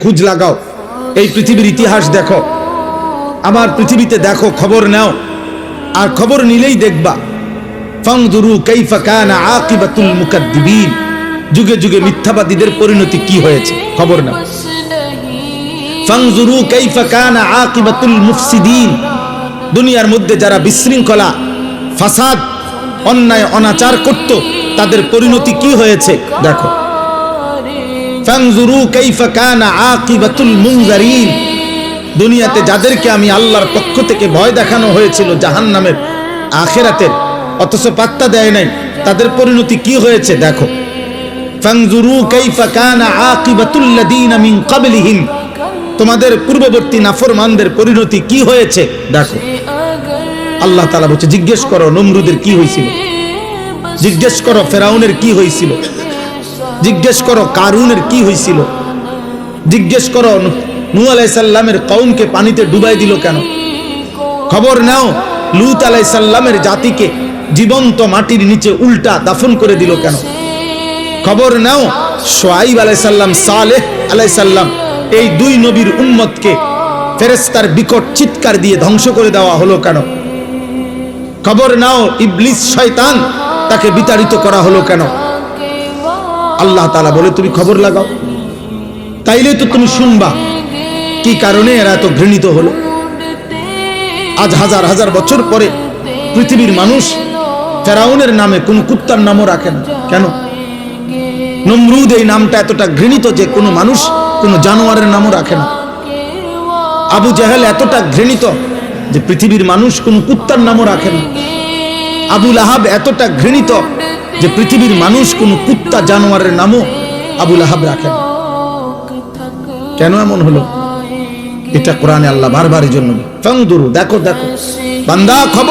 খুঁজ লাগাও, এই পৃথিবীর ইতিহাস দেখো, আমার পৃথিবীতে দেখো, খবর নাও। আর খবর নিলেই দেখবা ফানজুরু কাইফা কানা আকিবাতুল মুকাদ্দিবিন, যুগে যুগে মিথ্যাবাদীদের পরিণতি কি হয়েছে খবর নাও। ফানজুরু কাইফা কানা আকিবাতুল মুফসিদিন, দুনিয়ার মধ্যে যারা বিশৃঙ্খলা, ফাসাদ, অন্যায় অনাচার করত তাদের পরিণতি কি হয়েছে দেখো। ফানজুরু কাইফা কানা আকিবাতুল মুনজারিন, দুনিয়াতে যাদেরকে আমি আল্লাহর পক্ষ থেকে ভয় দেখানো হয়েছিল জাহান্নামের, আখিরাতের, অথচ পাত্তা দেয় নাই, তাদের পরিণতি কি হয়েছে দেখো। ফানজুরু কাইফা কানা আকিবাতুল লাযিনা মিন ক্বাবলিহিম, তোমাদের পূর্ববর্তী নাফরমানদের পরিণতি কি হয়েছে দেখো। আল্লাহ তাআলা বলছে জিজ্ঞেস করো নমরুদের কি হয়েছিল, জিজ্ঞেস করো ফেরাউনের কি হয়েছিল, জিজ্ঞেস করো কারুনের কি হয়েছিল, জিজ্ঞেস করো নূহ আলাইহিস সালামের কওমকে পানিতে ডুবাই দিল কেন, খবর নাও লূত আলাইহিস সালামের জাতিকে জীবন্ত মাটির নিচে উল্টা দাফন করে দিল কেন, খবর নাও শুআয়ব আলাইহিস সালাম, সালেহ আলাইহিস সালাম, এই দুই নবীর উম্মতকে ফেরেশতার বিকট চিৎকার দিয়ে ধ্বংস করে দেওয়া হলো কেন, খবর নাও ইবলিস শয়তান তাকে বিতাড়িত করা হলো কেন। আল্লাহ তাআলা বলে তুমি খবর লাগাও, তাইলে তো তুমি শুনবা কি কারণে এরা এত ঘৃণিত হলো। আজ হাজার হাজার বছর পরে পৃথিবীর মানুষ ফেরাউনের নামে কোনো কুত্তার নামও রাখে না কেন। নমরুদ এই নামটা এতটা ঘৃণিত যে কোনো মানুষ কোনো জানোয়ারের নামও রাখে না। আবু জাহেল এতটা ঘৃণিত যে পৃথিবীর মানুষ কোনো কুত্তার নামও রাখে না। আবু লাহাব এতটা ঘৃণিত যে পৃথিবীর মানুষ কোনো কুত্তা জানোয়ারের নামও আবু লাহাব রাখে না। কেন এমন হলো? এটা কোরআনে আল্লাহ বারবার এই জন্য ফানজুরু, দেখো দেখো বান্দা খবর